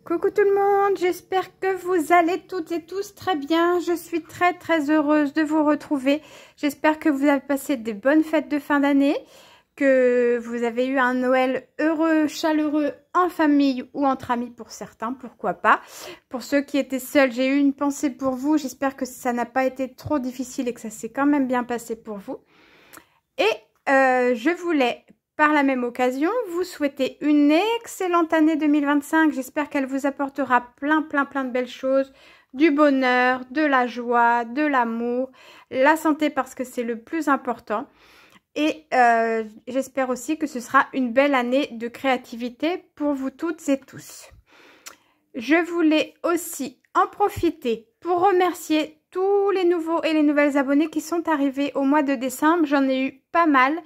Coucou tout le monde, j'espère que vous allez toutes et tous très bien. Je suis très heureuse de vous retrouver. J'espère que vous avez passé des bonnes fêtes de fin d'année, que vous avez eu un Noël heureux, chaleureux, en famille ou entre amis pour certains, pourquoi pas. Pour ceux qui étaient seuls, j'ai eu une pensée pour vous. J'espère que ça n'a pas été trop difficile et que ça s'est quand même bien passé pour vous. Et je voulais... par la même occasion, vous souhaitez une excellente année 2025. J'espère qu'elle vous apportera plein de belles choses, du bonheur, de la joie, de l'amour, la santé parce que c'est le plus important. Et j'espère aussi que ce sera une belle année de créativité pour vous toutes et tous. Je voulais aussi en profiter pour remercier tous les nouveaux et les nouvelles abonnés qui sont arrivés au mois de décembre. J'en ai eu pas mal.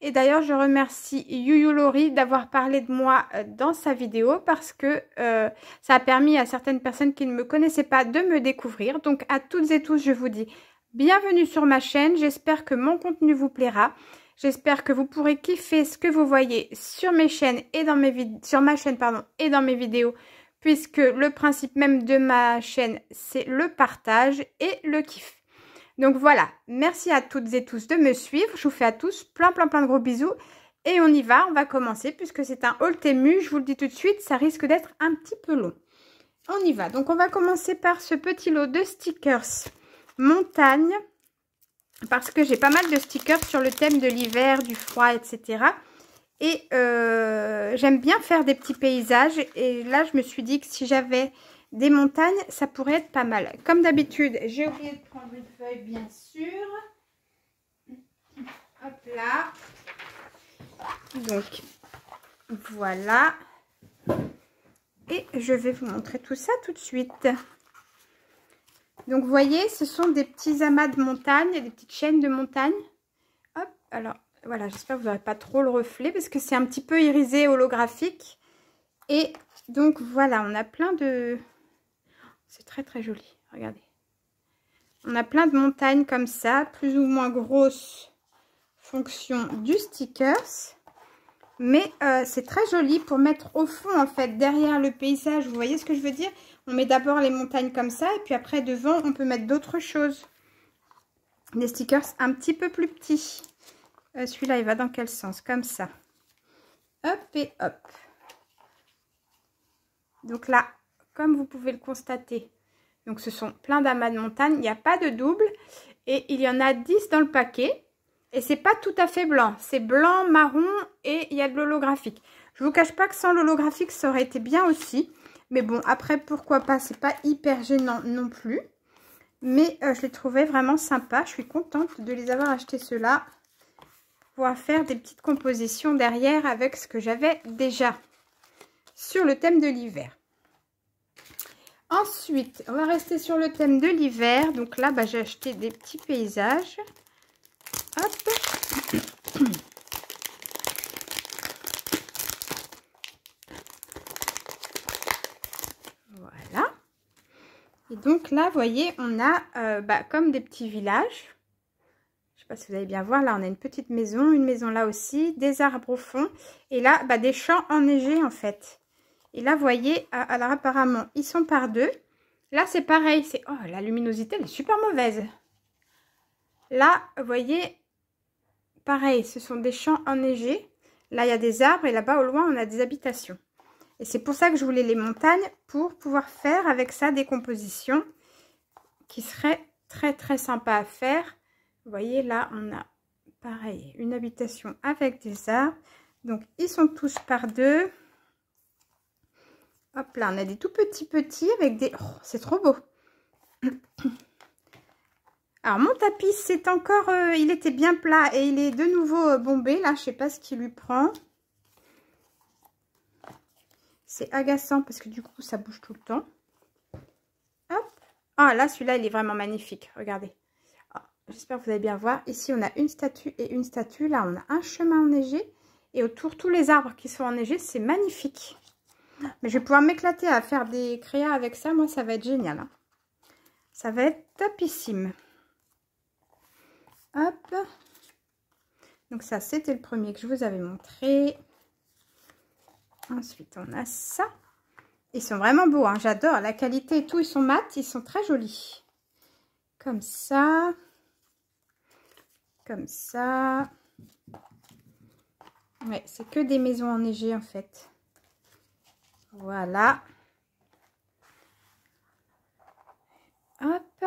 Et d'ailleurs, je remercie Youyou Laurie d'avoir parlé de moi dans sa vidéo parce que ça a permis à certaines personnes qui ne me connaissaient pas de me découvrir. Donc, à toutes et tous, je vous dis bienvenue sur ma chaîne. J'espère que mon contenu vous plaira. J'espère que vous pourrez kiffer ce que vous voyez sur mes chaînes et dans mes sur ma chaîne et dans mes vidéos, puisque le principe même de ma chaîne, c'est le partage et le kiff. Donc voilà, merci à toutes et tous de me suivre. Je vous fais à tous plein de gros bisous. Et on y va, on va commencer puisque c'est un haul Temu. Je vous le dis tout de suite, ça risque d'être un petit peu long. On y va. Donc on va commencer par ce petit lot de stickers montagne. Parce que j'ai pas mal de stickers sur le thème de l'hiver, du froid, etc. Et j'aime bien faire des petits paysages. Et là, je me suis dit que si j'avais... des montagnes, ça pourrait être pas mal. Comme d'habitude, j'ai oublié de prendre une feuille, bien sûr. Hop là. Donc, voilà. Et je vais vous montrer tout ça tout de suite. Donc, vous voyez, ce sont des petits amas de montagnes, des petites chaînes de montagnes. Hop, alors, voilà, j'espère que vous n'aurez pas trop le reflet parce que c'est un petit peu irisé, holographique. Et donc, voilà, on a plein de... c'est très joli, regardez. On a plein de montagnes comme ça, plus ou moins grosses, fonction du stickers. Mais c'est très joli pour mettre au fond, en fait, derrière le paysage. Vous voyez ce que je veux dire? On met d'abord les montagnes comme ça, et puis après, devant, on peut mettre d'autres choses. Des stickers un petit peu plus petits. Celui-là, il va dans quel sens? Comme ça. Hop et hop. Donc là, comme vous pouvez le constater, donc ce sont plein d'amas de montagnes, il n'y a pas de double et il y en a 10 dans le paquet et c'est pas tout à fait blanc, c'est blanc, marron et il y a de l'holographique. Je vous cache pas que sans l'holographique ça aurait été bien aussi, mais bon après pourquoi pas, c'est pas hyper gênant non plus, mais je les trouvais vraiment sympas. Je suis contente de les avoir achetés ceux-là pour faire des petites compositions derrière avec ce que j'avais déjà sur le thème de l'hiver. Ensuite, on va rester sur le thème de l'hiver. Donc là, j'ai acheté des petits paysages. Hop. Voilà. Et donc là, vous voyez, on a comme des petits villages. Je ne sais pas si vous allez bien voir. Là, on a une petite maison, une maison là aussi, des arbres au fond. Et là, des champs enneigés en fait. Et là, vous voyez, alors apparemment, ils sont par deux. Là, c'est pareil. Oh, la luminosité, elle est super mauvaise. Là, vous voyez, pareil, ce sont des champs enneigés. Là, il y a des arbres et là-bas, au loin, on a des habitations. Et c'est pour ça que je voulais les montagnes, pour pouvoir faire avec ça des compositions qui seraient très sympas à faire. Vous voyez, là, on a, pareil, une habitation avec des arbres. Donc, ils sont tous par deux. Hop là, on a des tout petits avec des... Oh, c'est trop beau. Alors, mon tapis, c'est encore... il était bien plat et il est de nouveau bombé. Là, je sais pas ce qui lui prend. C'est agaçant parce que du coup, ça bouge tout le temps. Hop. Ah, là, celui-là, il est vraiment magnifique. Regardez. Oh, j'espère que vous allez bien voir. Ici, on a une statue et une statue. Là, on a un chemin enneigé. Et autour, tous les arbres qui sont enneigés, c'est magnifique. Mais je vais pouvoir m'éclater à faire des créas avec ça. Moi, ça va être génial. Hein. Ça va être topissime. Hop. Donc ça, c'était le premier que je vous avais montré. Ensuite, on a ça. Ils sont vraiment beaux, hein, j'adore. La qualité et tout, ils sont mat, ils sont très jolis. Comme ça. Comme ça. Ouais, c'est que des maisons enneigées en fait. Voilà. Hop.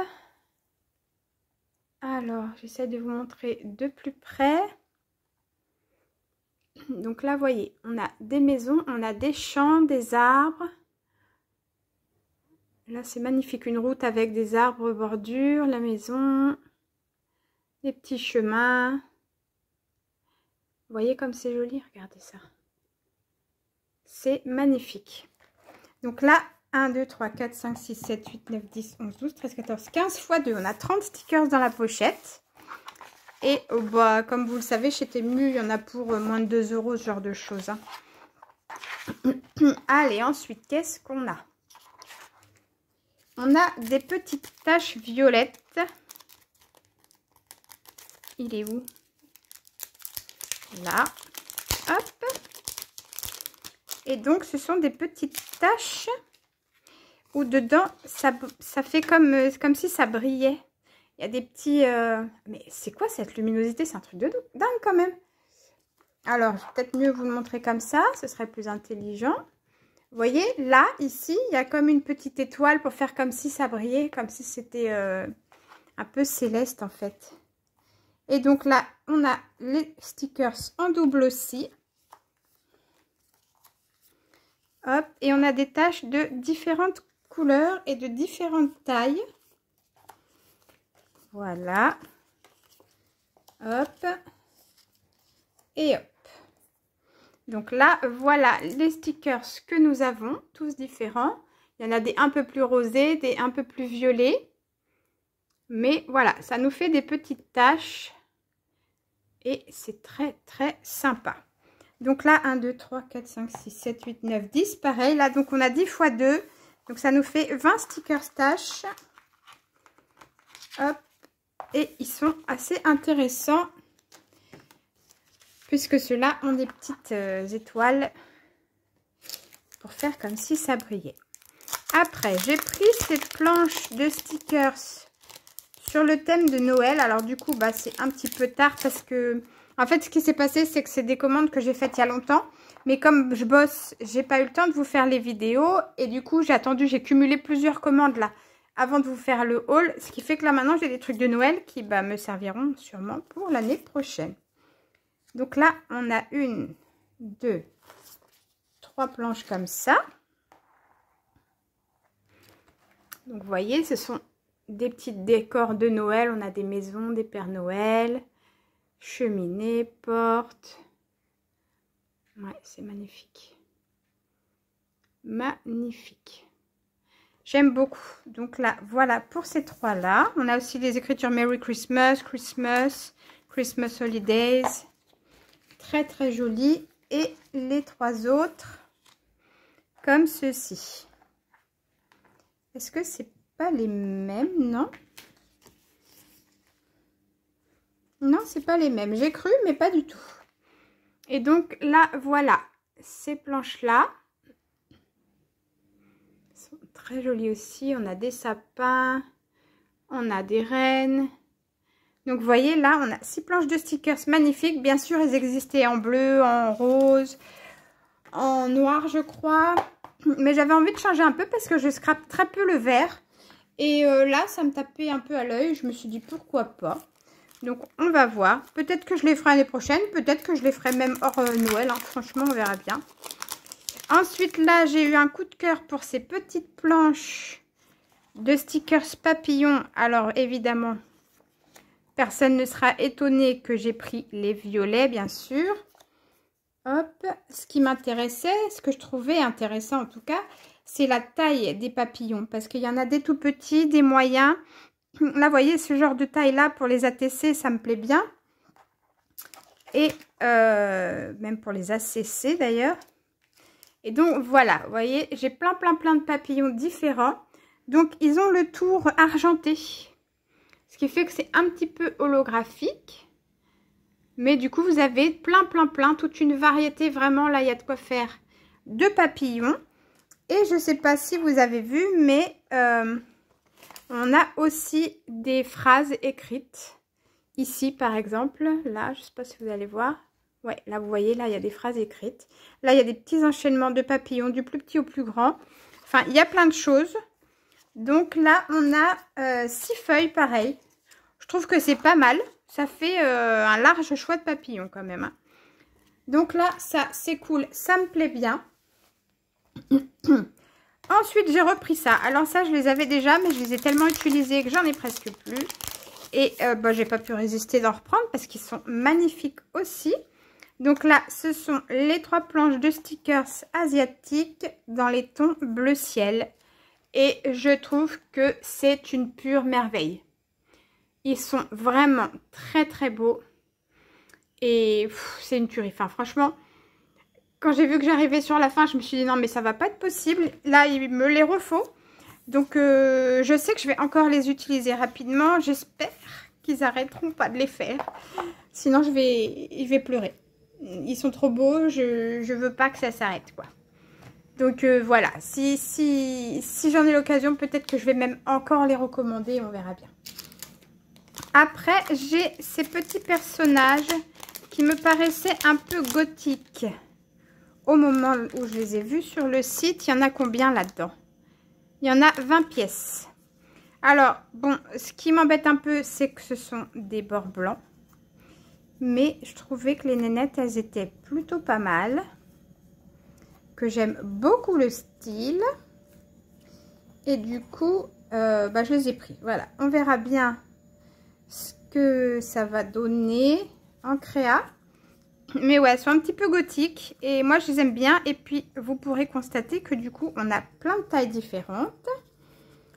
Alors, j'essaie de vous montrer de plus près. Donc là, vous voyez, on a des maisons, on a des champs, des arbres. Là, c'est magnifique. Une route avec des arbres bordure, la maison, des petits chemins. Vous voyez comme c'est joli? Regardez ça. C'est magnifique. Donc là, 1, 2, 3, 4, 5, 6, 7, 8, 9, 10, 11, 12, 13, 14, 15 x 2. On a 30 stickers dans la pochette. Et bah, comme vous le savez, chez Temu, il y en a pour moins de 2 €, ce genre de choses. Hein. Allez, ensuite, qu'est-ce qu'on a? On a des petites taches violettes. Il est où? Là. Hop. Et donc, ce sont des petites taches où dedans, ça fait comme si ça brillait. Il y a des petits... Mais c'est quoi cette luminosité? C'est un truc de dingue quand même. Alors, peut-être mieux vous le montrer comme ça. Ce serait plus intelligent. Vous voyez, là, ici, il y a comme une petite étoile pour faire comme si ça brillait, comme si c'était un peu céleste en fait. Et donc là, on a les stickers en double aussi. Hop, et on a des taches de différentes couleurs et de différentes tailles. Voilà. Hop. Et hop. Donc là, voilà les stickers que nous avons, tous différents. Il y en a des un peu plus rosés, des un peu plus violets. Mais voilà, ça nous fait des petites taches. Et c'est très, très sympa. Donc là, 1, 2, 3, 4, 5, 6, 7, 8, 9, 10. Pareil, là, donc on a 10 x 2. Donc ça nous fait 20 stickers taches. Hop. Et ils sont assez intéressants. Puisque ceux-là ont des petites étoiles pour faire comme si ça brillait. Après, j'ai pris cette planche de stickers sur le thème de Noël. Alors du coup, bah, c'est un petit peu tard parce que... En fait, ce qui s'est passé, c'est que c'est des commandes que j'ai faites il y a longtemps. Mais comme je bosse, j'ai pas eu le temps de vous faire les vidéos. Et du coup, j'ai cumulé plusieurs commandes là avant de vous faire le haul. Ce qui fait que là, maintenant, j'ai des trucs de Noël qui bah, me serviront sûrement pour l'année prochaine. Donc là, on a 1, 2, 3 planches comme ça. Donc, vous voyez, ce sont des petits décors de Noël. On a des maisons, des Pères Noël, cheminées, portes. Ouais, c'est magnifique. Magnifique. J'aime beaucoup. Donc là, voilà pour ces trois-là. On a aussi les écritures Merry Christmas, Christmas, Christmas Holidays. Très très joli. Et les 3 autres comme ceci. Est-ce que c'est pas les mêmes? Non. Non, c'est pas les mêmes. J'ai cru, mais pas du tout. Et donc là, voilà. Ces planches-là sont très jolies aussi. On a des sapins. On a des rennes. Donc, vous voyez, là, on a 6 planches de stickers magnifiques. Bien sûr, elles existaient en bleu, en rose, en noir, je crois. Mais j'avais envie de changer un peu parce que je scrape très peu le vert. Et là, ça me tapait un peu à l'œil. Je me suis dit, pourquoi pas. Donc, on va voir. Peut-être que je les ferai l'année prochaine. Peut-être que je les ferai même hors Noël. Hein. Franchement, on verra bien. Ensuite, là, j'ai eu un coup de cœur pour ces petites planches de stickers papillons. Alors, évidemment... Personne ne sera étonné que j'ai pris les violets, bien sûr. Hop, ce qui m'intéressait, ce que je trouvais intéressant en tout cas, c'est la taille des papillons. Parce qu'il y en a des tout petits, des moyens. Là, vous voyez, ce genre de taille-là, pour les ATC, ça me plaît bien. Et même pour les ACC d'ailleurs. Et donc, voilà, vous voyez, j'ai plein de papillons différents. Donc, ils ont le tour argenté. Ce qui fait que c'est un petit peu holographique. Mais du coup, vous avez plein, toute une variété. Vraiment, là, il y a de quoi faire de papillons. Et je ne sais pas si vous avez vu, mais on a aussi des phrases écrites. Ici, par exemple, là, je ne sais pas si vous allez voir. Ouais, là, vous voyez, là, il y a des phrases écrites. Là, il y a des petits enchaînements de papillons, du plus petit au plus grand. Enfin, il y a plein de choses. Donc là, on a 6 feuilles, pareil. Je trouve que c'est pas mal. Ça fait un large choix de papillons, quand même. Hein. Donc là, ça, c'est cool. Ça me plaît bien. Ensuite, j'ai repris ça. Alors ça, je les avais déjà, mais je les ai tellement utilisés que j'en ai presque plus. Et j'ai pas pu résister d'en reprendre parce qu'ils sont magnifiques aussi. Donc là, ce sont les 3 planches de stickers asiatiques dans les tons bleu ciel. Et je trouve que c'est une pure merveille. Ils sont vraiment très très beaux. Et c'est une tuerie. Enfin, franchement, quand j'ai vu que j'arrivais sur la fin, je me suis dit non mais ça va pas être possible. Là, il me les refaut. Donc, je sais que je vais encore les utiliser rapidement. J'espère qu'ils arrêteront pas de les faire. Sinon, je vais pleurer. Ils sont trop beaux. Je veux pas que ça s'arrête, quoi. Donc, voilà. Si j'en ai l'occasion, peut-être que je vais même encore les recommander. On verra bien. Après, j'ai ces petits personnages qui me paraissaient un peu gothiques. Au moment où je les ai vus sur le site, il y en a combien là-dedans ? Il y en a 20 pièces. Alors, bon, ce qui m'embête un peu, c'est que ce sont des bords blancs. Mais je trouvais que les nénettes, elles étaient plutôt pas mal. Que j'aime beaucoup le style. Et du coup, je les ai pris. Voilà, on verra bien ce que ça va donner en créa. Mais ouais, elles sont un petit peu gothiques. Et moi, je les aime bien. Et puis, vous pourrez constater que du coup, on a plein de tailles différentes.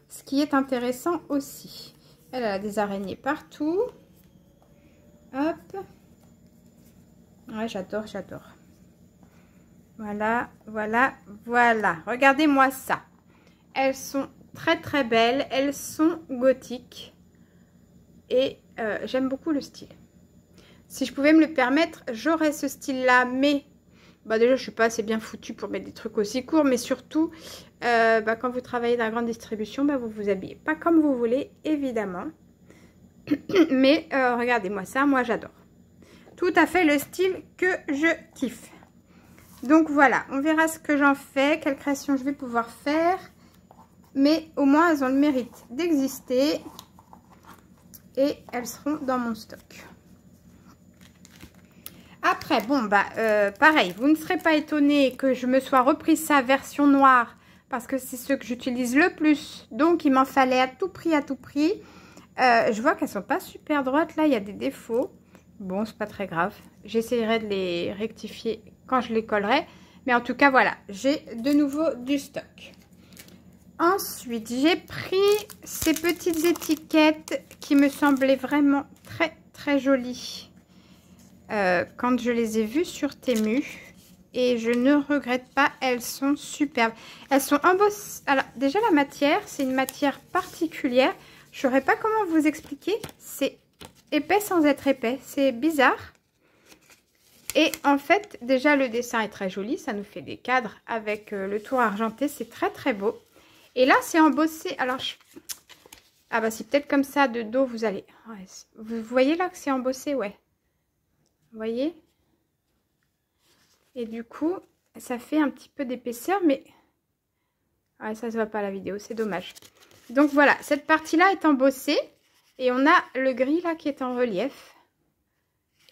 Ce qui est intéressant aussi. Elle a des araignées partout. Hop. Ouais, j'adore, j'adore. Voilà, voilà, voilà. Regardez-moi ça. Elles sont très, très belles. Elles sont gothiques. Et j'aime beaucoup le style. Si je pouvais me le permettre, j'aurais ce style-là. Mais, déjà, je ne suis pas assez bien foutue pour mettre des trucs aussi courts. Mais surtout, quand vous travaillez dans la grande distribution, vous vous habillez pas comme vous voulez, évidemment. Mais, regardez-moi ça, moi j'adore. Tout à fait le style que je kiffe. Donc, voilà, on verra ce que j'en fais, quelle création je vais pouvoir faire. Mais, au moins, elles ont le mérite d'exister. Et elles seront dans mon stock. Après, pareil, vous ne serez pas étonnés que je me sois repris ça version noire parce que c'est ce que j'utilise le plus. Donc, il m'en fallait à tout prix, à tout prix. Je vois qu'elles sont pas super droites. Là, il y a des défauts. Bon, c'est pas très grave. J'essaierai de les rectifier quand je les collerai. Mais en tout cas, voilà, j'ai de nouveau du stock. Ensuite, j'ai pris ces petites étiquettes qui me semblaient vraiment très, très jolies. Quand je les ai vues sur Temu et je ne regrette pas, elles sont superbes. Elles sont embossées. Alors déjà la matière, c'est une matière particulière. Je ne saurais pas comment vous expliquer. C'est épais sans être épais. C'est bizarre. Et en fait, déjà le dessin est très joli. Ça nous fait des cadres avec le tour argenté. C'est très très beau. Et là, c'est embossé. Alors, c'est peut-être comme ça de dos. Vous allez... Ouais, vous voyez là que c'est embossé, ouais. Vous voyez? Et du coup, ça fait un petit peu d'épaisseur, mais... Ouais, ça se voit pas à la vidéo, c'est dommage. Donc voilà, cette partie-là est embossée. Et on a le gris là qui est en relief.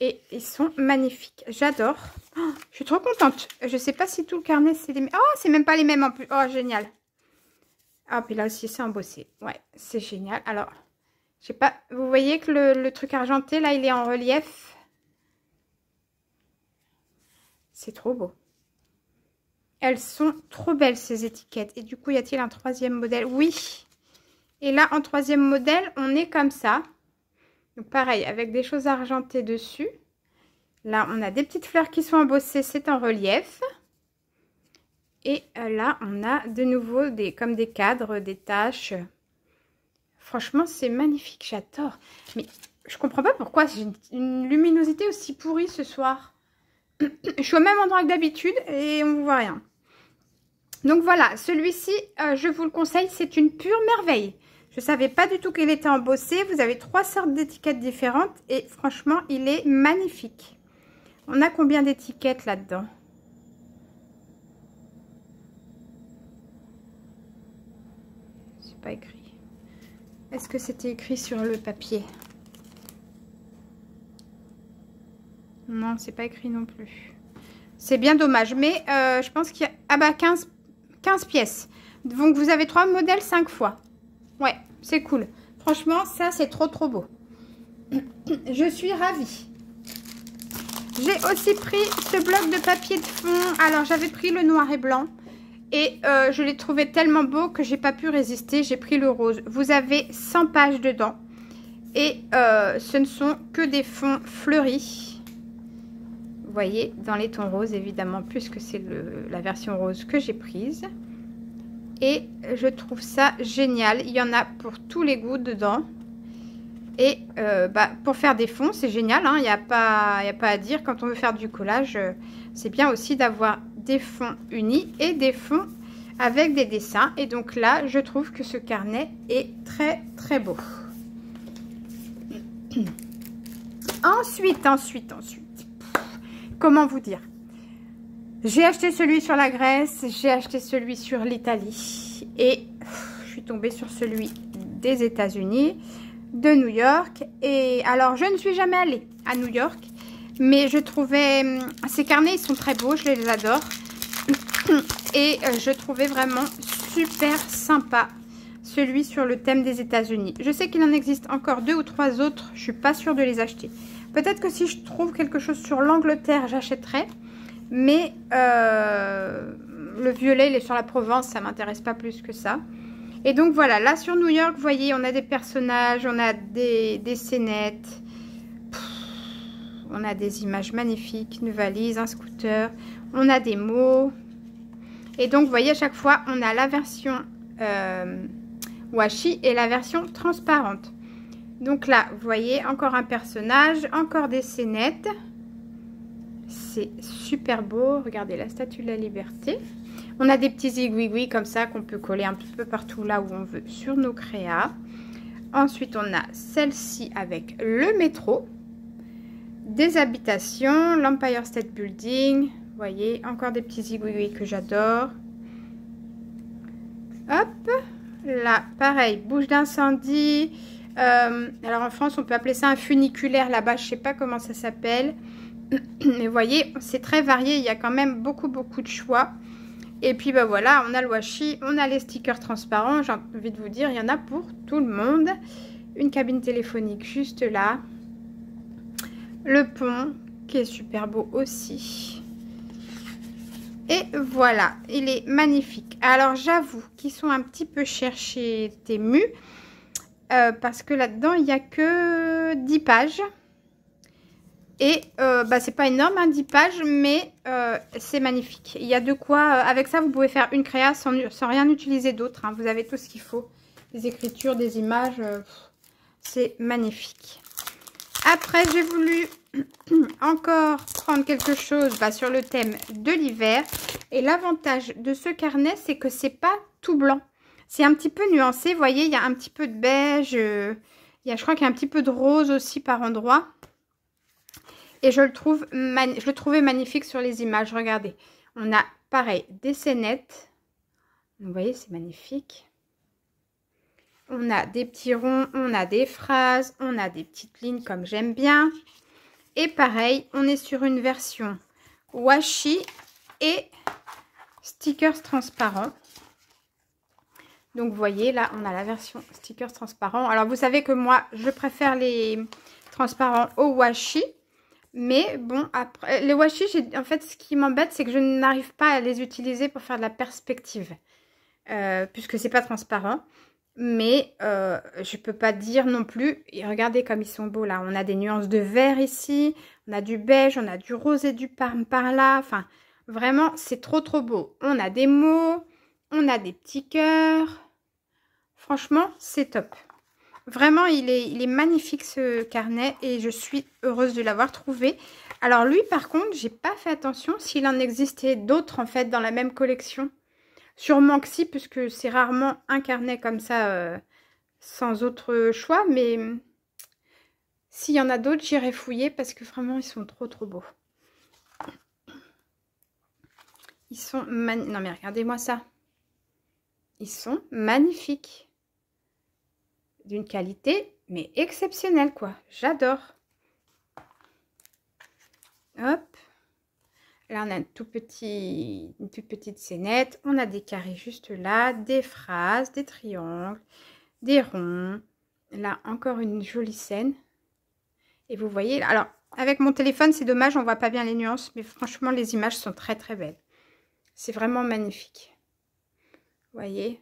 Et ils sont magnifiques. J'adore. Oh, je suis trop contente. Je sais pas si tout le carnet, c'est les mêmes. Oh, c'est même pas les mêmes en plus. Oh, génial. Ah, puis là aussi, c'est embossé. Ouais, c'est génial. Alors, je sais pas. Vous voyez que le truc argenté, là, il est en relief. C'est trop beau. Elles sont trop belles, ces étiquettes. Et du coup, y a-t-il un 3e modèle? Oui. Et là, en 3e modèle, on est comme ça. Donc, pareil, avec des choses argentées dessus. Là, on a des petites fleurs qui sont embossées. C'est en relief. Et là, on a de nouveau comme des cadres, des taches. Franchement, c'est magnifique. J'adore. Mais je comprends pas pourquoi j'ai une luminosité aussi pourrie ce soir. Je suis au même endroit que d'habitude et on ne voit rien. Donc voilà, celui-ci, je vous le conseille, c'est une pure merveille. Je ne savais pas du tout qu'il était embossé. Vous avez 3 sortes d'étiquettes différentes et franchement, il est magnifique. On a combien d'étiquettes là-dedans? C'est pas écrit. Est-ce que c'était écrit sur le papier? Non, c'est pas écrit non plus. C'est bien dommage, mais je pense qu'il y a... Ah bah 15 pièces. Donc vous avez 3 modèles 5 fois. Ouais, c'est cool. Franchement, ça c'est trop beau. Je suis ravie. J'ai aussi pris ce bloc de papier de fond. Alors j'avais pris le noir et blanc. Et je l'ai trouvé tellement beau que j'ai pas pu résister. J'ai pris le rose. Vous avez 100 pages dedans. Et ce ne sont que des fonds fleuris. Vous voyez, dans les tons roses, évidemment, puisque c'est la version rose que j'ai prise. Et je trouve ça génial. Il y en a pour tous les goûts dedans. Et pour faire des fonds, c'est génial. Hein, il n'y a pas à dire. Quand on veut faire du collage, c'est bien aussi d'avoir des fonds unis et des fonds avec des dessins. Et donc là, je trouve que ce carnet est très beau. Ensuite. Comment vous dire? J'ai acheté celui sur la Grèce, j'ai acheté celui sur l'Italie et je suis tombée sur celui des États-Unis, de New York. Et alors, je ne suis jamais allée à New York, mais je trouvais ces carnets, ils sont très beaux, je les adore. Et je trouvais vraiment super sympa celui sur le thème des États-Unis. Je sais qu'il en existe encore 2 ou 3 autres, je suis pas sûre de les acheter. Peut-être que si je trouve quelque chose sur l'Angleterre, j'achèterai. Mais le violet, il est sur la Provence, ça m'intéresse pas plus que ça. Et donc voilà, là sur New York, vous voyez, on a des personnages, on a des scénettes. On a des images magnifiques, une valise, un scooter. On a des mots. Et donc, vous voyez, à chaque fois, on a la version washi et la version transparente. Donc là, vous voyez, encore un personnage, encore des scénettes. C'est super beau. Regardez la Statue de la Liberté. On a des petits aiguilles comme ça qu'on peut coller un petit peu partout là où on veut sur nos créas. Ensuite, on a celle-ci avec le métro. Des habitations, l'Empire State Building. Vous voyez, encore des petits aiguilles que j'adore. Hop. Là, pareil, bouche d'incendie. Alors en France, on peut appeler ça un funiculaire. Là-bas, je ne sais pas comment ça s'appelle. Mais vous voyez, c'est très varié. Il y a quand même beaucoup de choix. Et puis, bah voilà, on a le washi, on a les stickers transparents. J'ai envie de vous dire, il y en a pour tout le monde. Une cabine téléphonique juste là. Le pont, qui est super beau aussi. Et voilà, il est magnifique. Alors, j'avoue qu'ils sont un petit peu chers chez Temu. Parce que là-dedans, il n'y a que 10 pages. Et c'est pas énorme, hein, 10 pages, mais c'est magnifique. Il y a de quoi, avec ça, vous pouvez faire une créa sans rien utiliser d'autre. Hein. Vous avez tout ce qu'il faut. Des écritures, des images, c'est magnifique. Après, j'ai voulu encore prendre quelque chose sur le thème de l'hiver. Et l'avantage de ce carnet, c'est que c'est pas tout blanc. C'est un petit peu nuancé. Vous voyez, il y a un petit peu de beige. Je crois qu'il y a un petit peu de rose aussi par endroit. Et je le trouvais magnifique sur les images. Regardez, on a pareil des scénettes. Vous voyez, c'est magnifique. On a des petits ronds, on a des phrases, on a des petites lignes comme j'aime bien. Et pareil, on est sur une version washi et stickers transparents. Donc vous voyez, là, on a la version stickers transparents. Alors vous savez que moi, je préfère les transparents au washi. Mais bon, après, les washi, en fait, ce qui m'embête, c'est que je n'arrive pas à les utiliser pour faire de la perspective. Puisque c'est pas transparent. Mais je peux pas dire non plus. Et regardez comme ils sont beaux là. On a des nuances de vert ici. On a du beige, on a du rose et du parme par là. Enfin, vraiment, c'est trop beau. On a des mots. On a des petits cœurs. Franchement, c'est top. Vraiment, il est magnifique ce carnet et je suis heureuse de l'avoir trouvé. Alors lui, par contre, j'ai pas fait attention s'il en existait d'autres en fait dans la même collection. Sûrement que si, puisque c'est rarement un carnet comme ça, sans autre choix. Mais s'il y en a d'autres, j'irai fouiller parce que vraiment, ils sont trop beaux. Ils sont magnifiques. Non mais regardez-moi ça. Ils sont magnifiques. D'une qualité, mais exceptionnelle quoi. J'adore. Hop. Là, on a une toute petite scénette. On a des carrés juste là, des phrases, des triangles, des ronds. Là, encore une jolie scène. Et vous voyez, alors, avec mon téléphone, c'est dommage, on voit pas bien les nuances. Mais franchement, les images sont très belles. C'est vraiment magnifique. Vous voyez?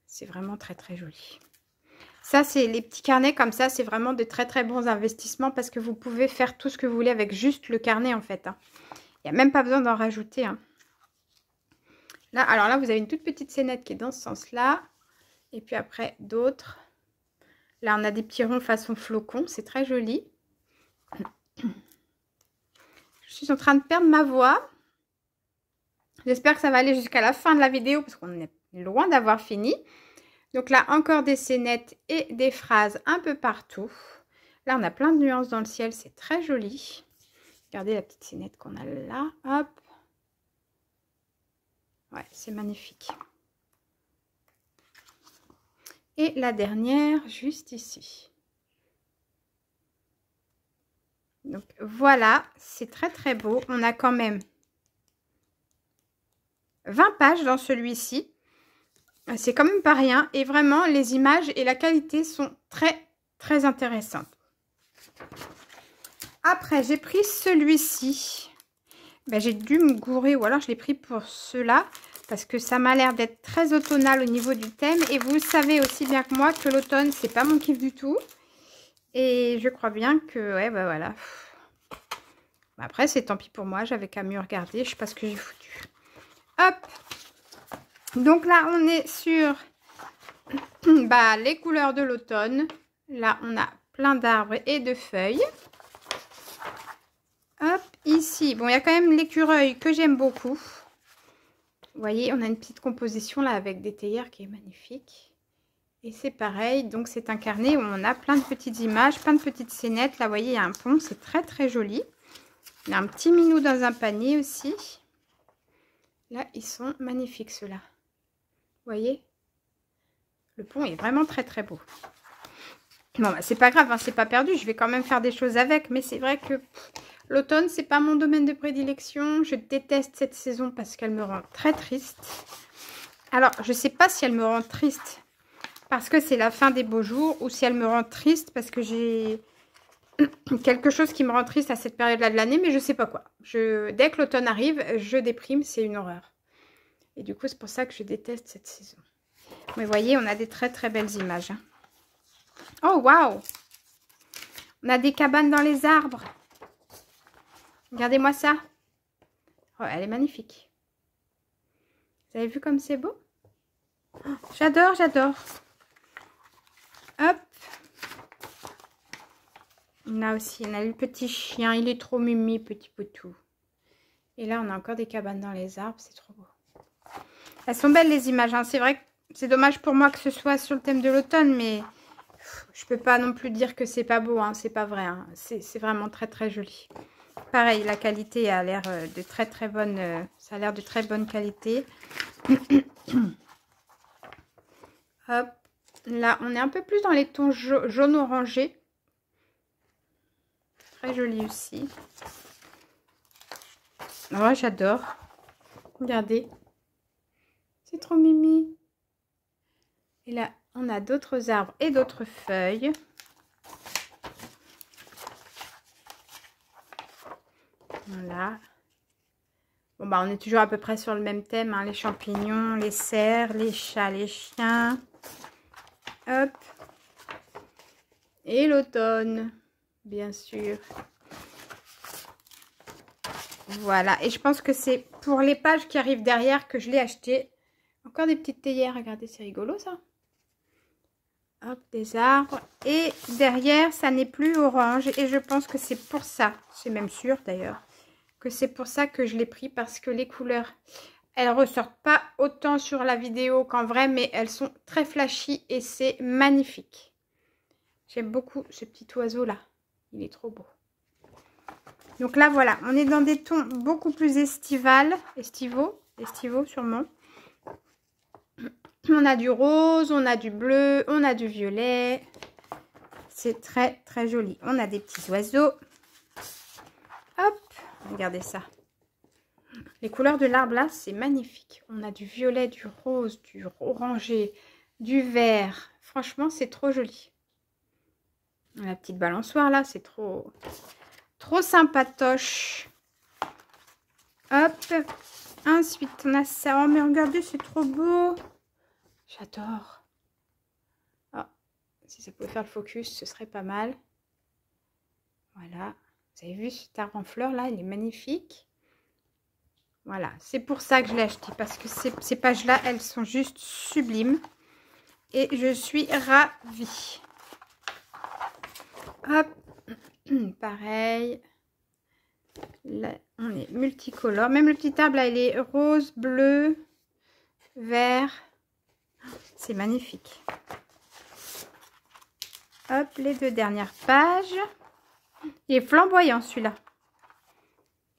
C'est vraiment très joli. Ça, c'est les petits carnets comme ça. C'est vraiment de très bons investissements parce que vous pouvez faire tout ce que vous voulez avec juste le carnet en fait. Hein. Il n'y a même pas besoin d'en rajouter. Hein. Là, alors là, vous avez une toute petite scénette qui est dans ce sens-là. Et puis après, d'autres. Là, on a des petits ronds façon flocon. C'est très joli. Je suis en train de perdre ma voix. J'espère que ça va aller jusqu'à la fin de la vidéo parce qu'on est loin d'avoir fini. Donc là, encore des scénettes et des phrases un peu partout. Là, on a plein de nuances dans le ciel. C'est très joli. Regardez la petite scénette qu'on a là. Hop. Ouais, c'est magnifique. Et la dernière, juste ici. Donc voilà, c'est très beau. On a quand même 20 pages dans celui-ci. C'est quand même pas rien. Et vraiment, les images et la qualité sont très intéressantes. Après, j'ai pris celui-ci. Ben, j'ai dû me gourer ou alors je l'ai pris pour ceux-là. Parce que ça m'a l'air d'être très automnal au niveau du thème. Et vous savez aussi bien que moi que l'automne, c'est pas mon kiff du tout. Et je crois bien que, ouais, ben voilà. Après, c'est tant pis pour moi. J'avais qu'à mieux regarder. Je sais pas ce que j'ai foutu. Hop! Donc là, on est sur les couleurs de l'automne. Là, on a plein d'arbres et de feuilles. Hop, ici, bon, il y a quand même l'écureuil que j'aime beaucoup. Vous voyez, on a une petite composition là avec des théières qui est magnifique. Et c'est pareil, donc c'est un carnet où on a plein de petites images, plein de petites scénettes. Là, vous voyez, il y a un pont, c'est très joli. Il y a un petit minou dans un panier aussi. Là, ils sont magnifiques ceux-là. Vous voyez, le pont est vraiment très beau. Bon, bah, c'est pas grave, hein, c'est pas perdu. Je vais quand même faire des choses avec. Mais c'est vrai que l'automne, c'est pas mon domaine de prédilection. Je déteste cette saison parce qu'elle me rend très triste. Alors, je sais pas si elle me rend triste parce que c'est la fin des beaux jours ou si elle me rend triste parce que j'ai quelque chose qui me rend triste à cette période-là de l'année. Mais je sais pas quoi. Dès que l'automne arrive, je déprime. C'est une horreur. Et du coup, c'est pour ça que je déteste cette saison. Mais vous voyez, on a des très belles images. Hein. Oh, waouh! On a des cabanes dans les arbres. Regardez-moi ça. Oh, elle est magnifique. Vous avez vu comme c'est beau? Oh, j'adore. Hop. Là aussi, on a le petit chien. Il est trop mimi, petit poutou. Et là, on a encore des cabanes dans les arbres. C'est trop beau. Elles sont belles les images. Hein. C'est vrai que c'est dommage pour moi que ce soit sur le thème de l'automne, mais je peux pas non plus dire que c'est pas beau. Hein. C'est pas vrai. Hein. C'est vraiment très joli. Pareil, la qualité a l'air de très bonne. Ça a l'air de très bonne qualité. Hop. Là, on est un peu plus dans les tons jaune orangé. Très joli aussi. Oh, j'adore. Regardez. C'est trop mimi. Et là, on a d'autres arbres et d'autres feuilles. Voilà. Bon, bah, on est toujours à peu près sur le même thème. Hein, les champignons, les cerfs, les chats, les chiens. Hop. Et l'automne, bien sûr. Voilà. Et je pense que c'est pour les pages qui arrivent derrière que je l'ai acheté. Encore des petites théières. Regardez, c'est rigolo ça. Hop, des arbres. Et derrière, ça n'est plus orange. Et je pense que c'est pour ça. C'est même sûr d'ailleurs. Que c'est pour ça que je l'ai pris. Parce que les couleurs Elles ressortent pas autant sur la vidéo qu'en vrai, mais elles sont très flashy et c'est magnifique. J'aime beaucoup ce petit oiseau là. Il est trop beau. Donc là, voilà, on est dans des tons beaucoup plus estivaux sûrement. On a du rose, on a du bleu, on a du violet. C'est très, très joli. On a des petits oiseaux. Hop, regardez ça. Les couleurs de l'arbre là, c'est magnifique. On a du violet, du rose, du orangé, du vert. Franchement, c'est trop joli. La petite balançoire là, c'est trop sympatoche. Hop. Ensuite, on a ça. Oh, mais regardez, c'est trop beau. J'adore. Oh, si ça pouvait faire le focus, ce serait pas mal. Voilà. Vous avez vu cet arbre en fleurs là, il est magnifique. Voilà, c'est pour ça que je l'ai acheté. Parce que ces pages-là, elles sont juste sublimes. Et je suis ravie. Hop. Pareil. Là, on est multicolore. Même le petit arbre, là, il est rose, bleu, vert. C'est magnifique. Hop, les deux dernières pages. Il est flamboyant, celui-là.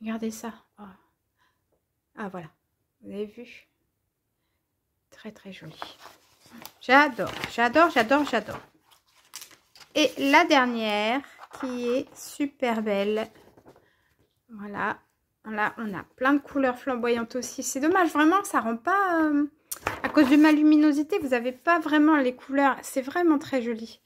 Regardez ça. Oh. Ah, voilà. Vous avez vu? Très, très joli. J'adore, j'adore, j'adore, j'adore. Et la dernière, qui est super belle. Voilà. Là, on a plein de couleurs flamboyantes aussi. C'est dommage, vraiment, ça rend pas... à cause de ma luminosité, vous n'avez pas vraiment les couleurs. C'est vraiment très joli.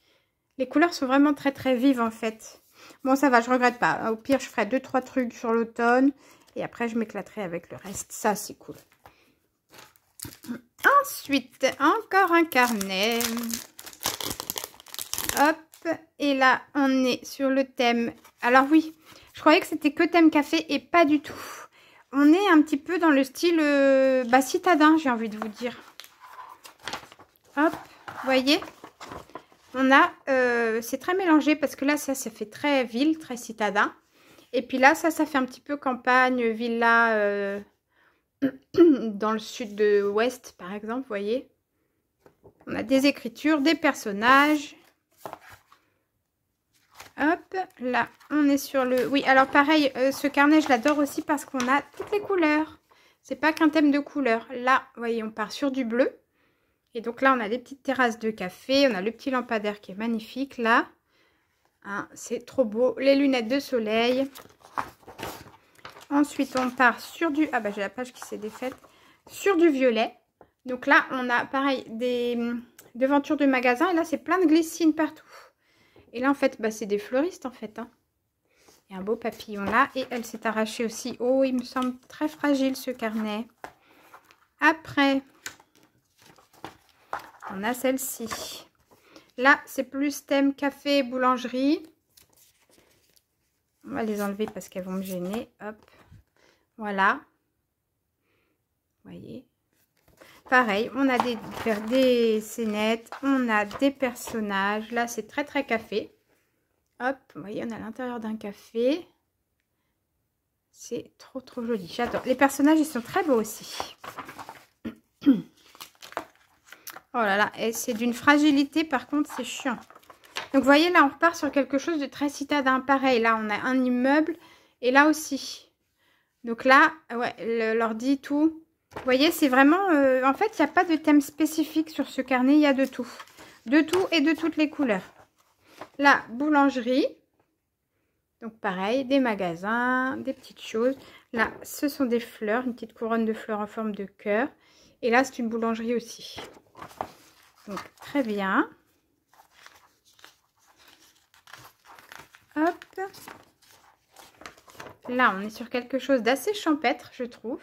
Les couleurs sont vraiment très, très vives, en fait. Bon, ça va, je regrette pas. Au pire, je ferai 2-3 trucs sur l'automne. Et après, je m'éclaterai avec le reste. Ça, c'est cool. Ensuite, encore un carnet. Hop. Et là, on est sur le thème. Alors oui, je croyais que c'était que thème café et pas du tout. On est un petit peu dans le style citadin, j'ai envie de vous dire. Hop, vous voyez? On a, c'est très mélangé parce que là, ça fait très ville, très citadin. Et puis là, ça fait un petit peu campagne, villa dans le sud de ouest, par exemple, vous voyez. On a des écritures, des personnages. Hop, là, on est sur le... Oui, alors pareil, ce carnet, je l'adore aussi parce qu'on a toutes les couleurs. C'est pas qu'un thème de couleurs. Là, vous voyez, on part sur du bleu. Et donc là, on a des petites terrasses de café. On a le petit lampadaire qui est magnifique, là. Hein, c'est trop beau. Les lunettes de soleil. Ensuite, on part sur du... Ah bah, j'ai la page qui s'est défaite. Sur du violet. Donc là, on a, pareil, des devantures de magasins. Et là, c'est plein de glycines partout. Et là, en fait, bah, c'est des fleuristes, en fait. Hein. Il y a un beau papillon là. Et elle s'est arrachée aussi. Oh, il me semble très fragile, ce carnet. Après, on a celle-ci. Là, c'est plus thème café et boulangerie. On va les enlever parce qu'elles vont me gêner. Hop. Voilà. Vous voyez. Pareil, on a des scénettes, on a des personnages. Là, c'est très, très café. Hop, vous voyez, on a l'intérieur d'un café. C'est trop, trop joli. J'adore. Les personnages, ils sont très beaux aussi. Oh là là, et c'est d'une fragilité, par contre, c'est chiant. Donc, vous voyez, là, on repart sur quelque chose de très citadin. Pareil, là, on a un immeuble et là aussi. Donc là, ouais, l'ordi, tout... Vous voyez, c'est vraiment... en fait, il n'y a pas de thème spécifique sur ce carnet. Il y a de tout. De tout et de toutes les couleurs. La boulangerie. Donc, pareil, des magasins, des petites choses. Là, ce sont des fleurs. Une petite couronne de fleurs en forme de cœur. Et là, c'est une boulangerie aussi. Donc, très bien. Hop. Là, on est sur quelque chose d'assez champêtre, je trouve.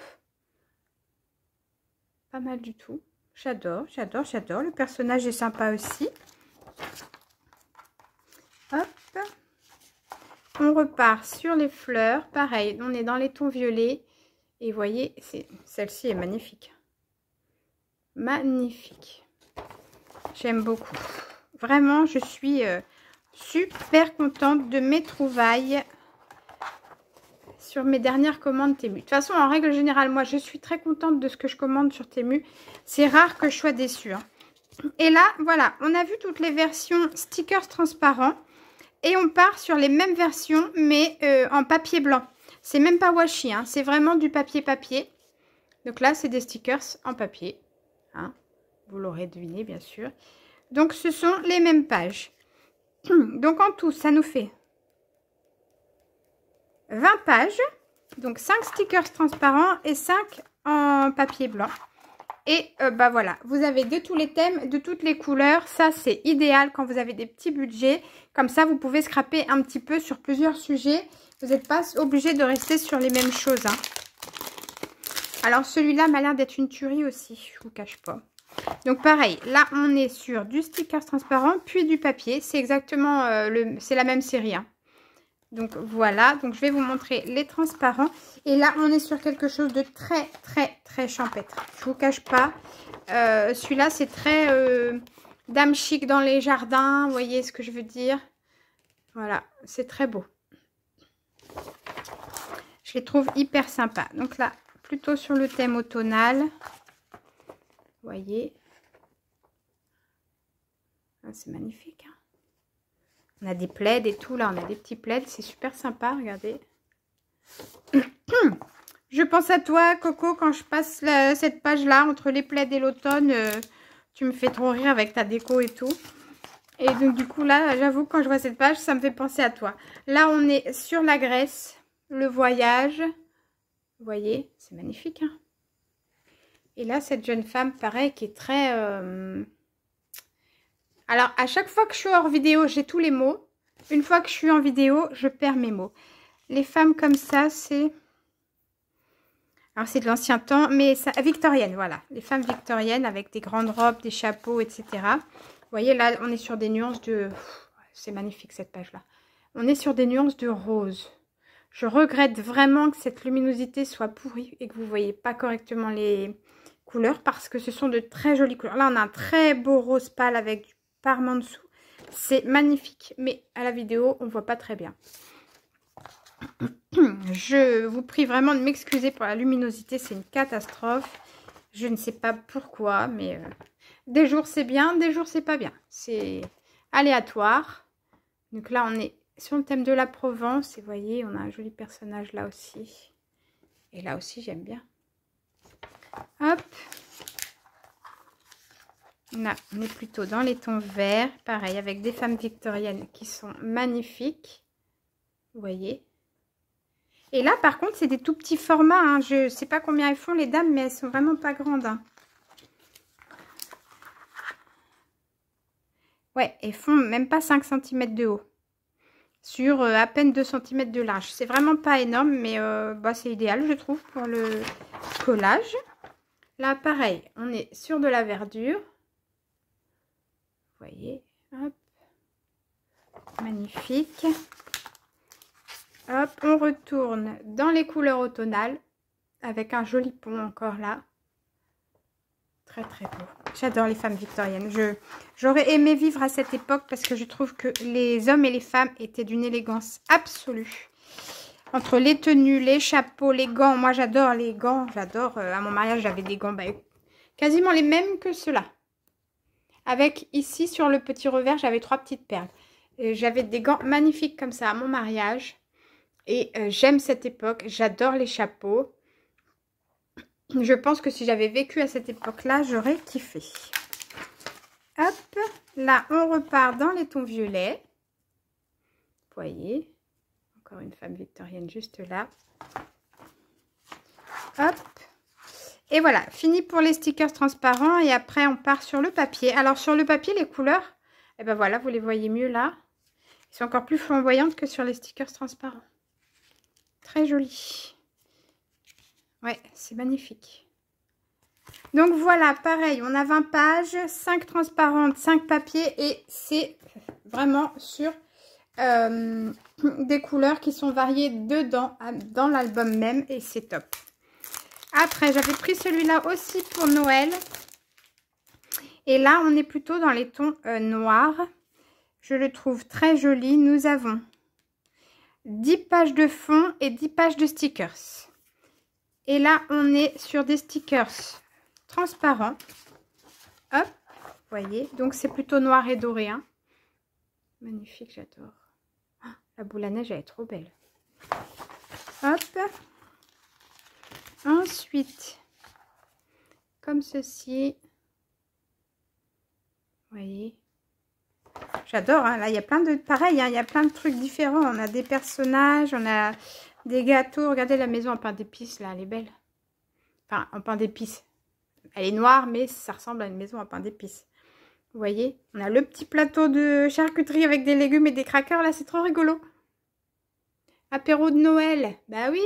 Pas mal du tout. J'adore, j'adore, j'adore. Le personnage est sympa aussi. Hop. On repart sur les fleurs. Pareil, on est dans les tons violets. Et vous voyez, celle-ci est magnifique. Magnifique. J'aime beaucoup. Vraiment, je suis super contente de mes trouvailles. sur mes dernières commandes Temu. De toute façon, en règle générale, moi, je suis très contente de ce que je commande sur Temu. C'est rare que je sois déçue. Hein. Et là, voilà, on a vu toutes les versions stickers transparents. Et on part sur les mêmes versions, mais en papier blanc. C'est même pas washi, hein, c'est vraiment du papier. Donc là, c'est des stickers en papier. Hein, vous l'aurez deviné, bien sûr. Donc, ce sont les mêmes pages. Donc, en tout, ça nous fait 20 pages. Donc, 5 stickers transparents et 5 en papier blanc. Et bah voilà, vous avez de tous les thèmes, de toutes les couleurs. Ça, c'est idéal quand vous avez des petits budgets. Comme ça, vous pouvez scraper un petit peu sur plusieurs sujets. Vous n'êtes pas obligé de rester sur les mêmes choses. Hein. Alors, celui-là m'a l'air d'être une tuerie aussi. Je ne vous cache pas. Donc, pareil, là, on est sur du sticker transparent, puis du papier. C'est exactement c'est la même série. Hein. Donc, voilà. Donc, je vais vous montrer les transparents. Et là, on est sur quelque chose de très champêtre. Je vous cache pas. Celui-là, c'est très dame chic dans les jardins. Vous voyez ce que je veux dire? Voilà, c'est très beau. Je les trouve hyper sympas. Donc là, plutôt sur le thème automnal. Vous voyez? Ah, c'est magnifique. Hein. On a des plaids et tout. Là, on a des petits plaids. C'est super sympa. Regardez. Je pense à toi, Coco, quand je passe cette page-là, entre les plaids et l'automne. Tu me fais trop rire avec ta déco et tout. Et donc, du coup, là, j'avoue, quand je vois cette page, ça me fait penser à toi. Là, on est sur la Grèce, le voyage. Vous voyez, c'est magnifique. Hein. Et là, cette jeune femme, pareil, qui est très... Alors, à chaque fois que je suis hors vidéo, j'ai tous les mots. Une fois que je suis en vidéo, je perds mes mots. Les femmes comme ça, c'est... Alors, c'est de l'ancien temps, mais ça... victorienne, voilà. Les femmes victoriennes avec des grandes robes, des chapeaux, etc. Vous voyez, là, on est sur des nuances de... C'est magnifique, cette page-là. On est sur des nuances de rose. Je regrette vraiment que cette luminosité soit pourrie et que vous ne voyez pas correctement les couleurs parce que ce sont de très jolies couleurs. Là, on a un très beau rose pâle avec du parme en dessous. C'est magnifique, mais à la vidéo, on ne voit pas très bien. Je vous prie vraiment de m'excuser pour la luminosité, c'est une catastrophe. Je ne sais pas pourquoi, mais des jours c'est bien, des jours c'est pas bien. C'est aléatoire. Donc là, on est sur le thème de la Provence. Et vous voyez, on a un joli personnage là aussi. Et là aussi, j'aime bien. Hop. Là, on est plutôt dans les tons verts. Pareil, avec des femmes victoriennes qui sont magnifiques. Vous voyez. Et là, par contre, c'est des tout petits formats. Hein. Je ne sais pas combien elles font, les dames, mais elles sont vraiment pas grandes. Hein. Ouais, elles font même pas 5 cm de haut. Sur à peine 2 cm de large. C'est vraiment pas énorme, mais bah, c'est idéal, je trouve, pour le collage. Là, pareil, on est sur de la verdure. Vous voyez, hop. Magnifique. Hop, on retourne dans les couleurs automnales avec un joli pont encore là. Très très beau. J'adore les femmes victoriennes. J'aurais aimé vivre à cette époque parce que je trouve que les hommes et les femmes étaient d'une élégance absolue. Entre les tenues, les chapeaux, les gants. Moi j'adore les gants. J'adore. À mon mariage j'avais des gants quasiment les mêmes que ceux-là. Avec ici sur le petit revers j'avais 3 petites perles. J'avais des gants magnifiques comme ça à mon mariage. Et j'aime cette époque, j'adore les chapeaux. Je pense que si j'avais vécu à cette époque-là, j'aurais kiffé. Hop, là on repart dans les tons violets. Vous voyez, encore une femme victorienne juste là. Hop. Et voilà, fini pour les stickers transparents. Et après on part sur le papier. Alors sur le papier, les couleurs, et ben voilà, vous les voyez mieux là. Ils sont encore plus flamboyantes que sur les stickers transparents. Très joli. Ouais, c'est magnifique. Donc voilà, pareil, on a 20 pages, 5 transparentes, 5 papiers et c'est vraiment sur des couleurs qui sont variées dedans, dans l'album même et c'est top. Après, j'avais pris celui-là aussi pour Noël. Et là, on est plutôt dans les tons noirs. Je le trouve très joli. Nous avons 10 pages de fond et 10 pages de stickers. Et là, on est sur des stickers transparents. Hop, vous voyez. Donc, c'est plutôt noir et doré. Hein. Magnifique, j'adore. Oh, la boule à neige, elle est trop belle. Hop. Ensuite, comme ceci. Vous voyez. J'adore. Hein. Là, il y a plein de... Pareil, hein, il y a plein de trucs différents. On a des personnages, on a des gâteaux. Regardez la maison en pain d'épices, là, elle est belle. Enfin, en pain d'épices. Elle est noire, mais ça ressemble à une maison en pain d'épices. Vous voyez, on a le petit plateau de charcuterie avec des légumes et des crackers. Là, c'est trop rigolo. Apéro de Noël. Bah oui.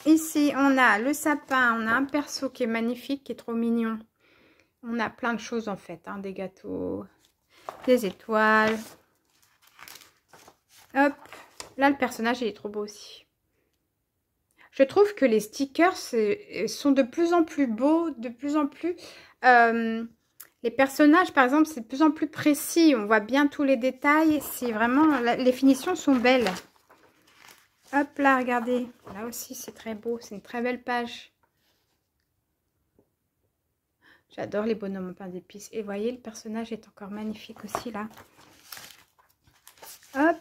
Ici, on a le sapin. On a un perso qui est magnifique, qui est trop mignon. On a plein de choses, en fait. Hein, des gâteaux, des étoiles. Hop. Là, le personnage, il est trop beau aussi. Je trouve que les stickers sont de plus en plus beaux, de plus en plus... les personnages, par exemple, c'est de plus en plus précis. On voit bien tous les détails. C'est vraiment... Les finitions sont belles. Hop là, regardez. Là aussi, c'est très beau. C'est une très belle page. J'adore les bonhommes en pain d'épices. Et vous voyez, le personnage est encore magnifique aussi, là. Hop.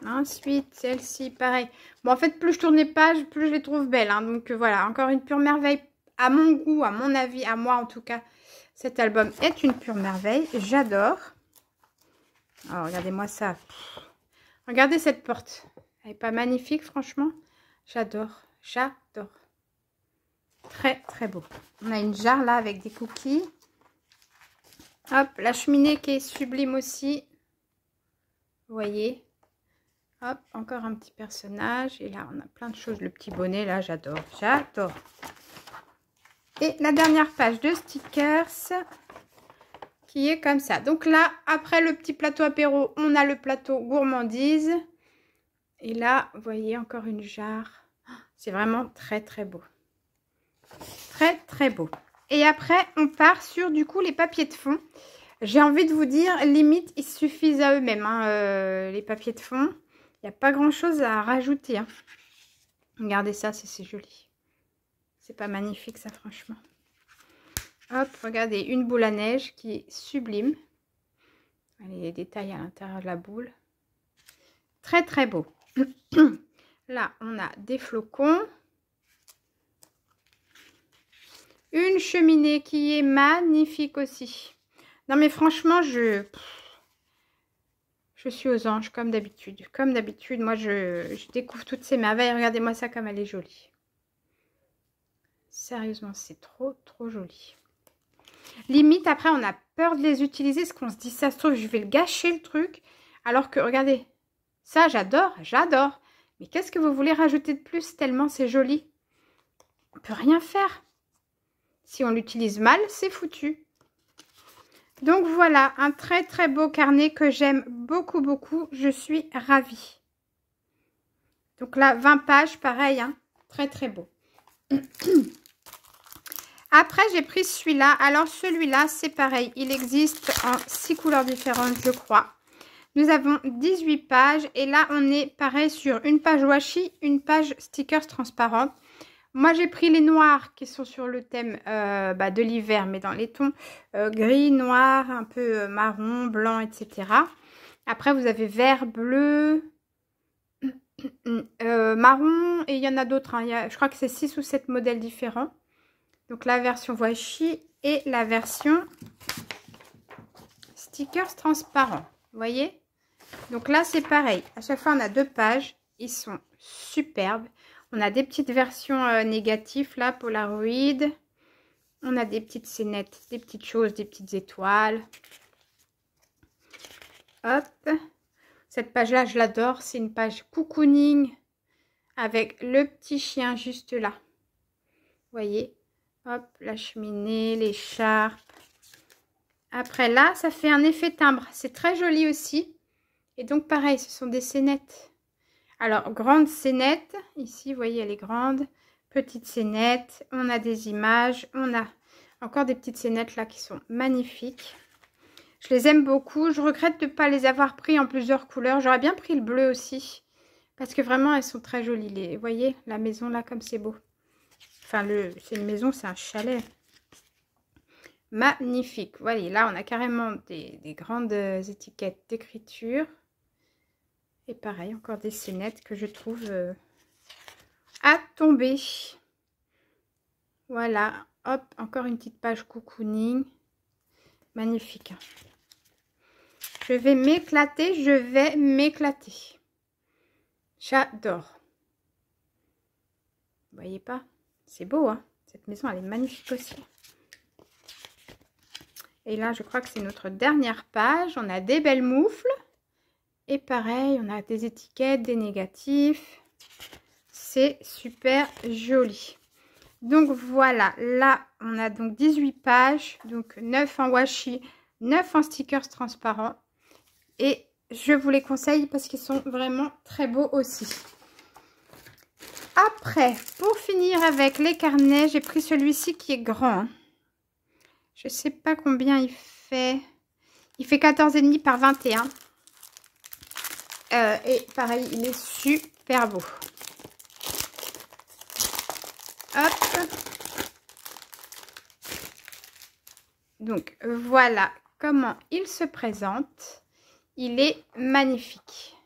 Ensuite, celle-ci, pareil. Bon, en fait, plus je tourne les pages, plus je les trouve belles. Hein. Donc, voilà, encore une pure merveille. À mon goût, à mon avis, à moi en tout cas, cet album est une pure merveille. J'adore. Oh, regardez-moi ça. Regardez cette porte. Elle n'est pas magnifique, franchement. J'adore. J'adore. Très, très beau. On a une jarre là avec des cookies. Hop, la cheminée qui est sublime aussi. Vous voyez. Hop, encore un petit personnage. Et là, on a plein de choses. Le petit bonnet, là, j'adore. J'adore. Et la dernière page de stickers qui est comme ça. Donc là, après le petit plateau apéro, on a le plateau gourmandise. Et là, vous voyez, encore une jarre. C'est vraiment très, très beau. Très, très beau. Et après, on part sur, du coup, les papiers de fond. J'ai envie de vous dire, limite, ils suffisent à eux-mêmes, hein, les papiers de fond. Il n'y a pas grand-chose à rajouter. Hein. Regardez ça, c'est joli. C'est pas magnifique, ça, franchement. Hop, regardez, une boule à neige qui est sublime. Allez, les détails à l'intérieur de la boule. Très, très beau. Là, on a des flocons. Une cheminée qui est magnifique aussi. Non, mais franchement, je suis aux anges, comme d'habitude. Comme d'habitude, moi, je découvre toutes ces merveilles. Regardez-moi ça comme elle est jolie. Sérieusement, c'est trop, trop joli. Limite, après, on a peur de les utiliser. Parce qu'on se dit, ça se trouve, je vais le gâcher, le truc. Alors que, regardez, ça, j'adore, j'adore. Mais qu'est-ce que vous voulez rajouter de plus tellement c'est joli? On peut rien faire. Si on l'utilise mal, c'est foutu. Donc voilà, un très très beau carnet que j'aime beaucoup beaucoup. Je suis ravie. Donc là, 20 pages, pareil, hein, très très beau. Après, j'ai pris celui-là. Alors celui-là, c'est pareil. Il existe en 6 couleurs différentes, je crois. Nous avons 18 pages. Et là, on est pareil sur une page washi, une page stickers transparente. Moi, j'ai pris les noirs qui sont sur le thème de l'hiver, mais dans les tons gris, noir, un peu marron, blanc, etc. Après, vous avez vert, bleu, marron, et il y en a d'autres. Hein. Je crois que c'est 6 ou 7 modèles différents. Donc, la version washi et la version stickers transparents. Vous voyez? Donc là, c'est pareil. À chaque fois, on a 2 pages. Ils sont superbes. On a des petites versions négatives là, Polaroid. On a des petites scénettes, des petites choses, des petites étoiles. Hop. Cette page-là, je l'adore. C'est une page cocooning avec le petit chien juste là. Vous voyez? Hop, la cheminée, l'écharpe. Après là, ça fait un effet timbre. C'est très joli aussi. Et donc pareil, ce sont des scénettes. Alors, grande scénette, ici, vous voyez, elle est grande. Petite scénette, on a des images, on a encore des petites scénettes là qui sont magnifiques. Je les aime beaucoup. Je regrette de ne pas les avoir pris en plusieurs couleurs. J'aurais bien pris le bleu aussi. Parce que vraiment, elles sont très jolies. Vous voyez, la maison là, comme c'est beau. Enfin, c'est une maison, c'est un chalet. Magnifique. Voilà, là, on a carrément des grandes étiquettes d'écriture. Et pareil, encore des scénettes que je trouve à tomber. Voilà. Hop, encore une petite page cocooning. Magnifique. Je vais m'éclater, J'adore. Vous voyez pas? C'est beau, hein? Cette maison, elle est magnifique aussi. Et là, je crois que c'est notre dernière page. On a des belles moufles. Et pareil, on a des étiquettes, des négatifs. C'est super joli. Donc voilà, là, on a donc 18 pages. Donc 9 en washi, 9 en stickers transparents. Et je vous les conseille parce qu'ils sont vraiment très beaux aussi. Après, pour finir avec les carnets, j'ai pris celui-ci qui est grand. Je ne sais pas combien il fait. Il fait 14,5 par 21. Et pareil, il est super beau. Hop. Donc, voilà comment il se présente. Il est magnifique.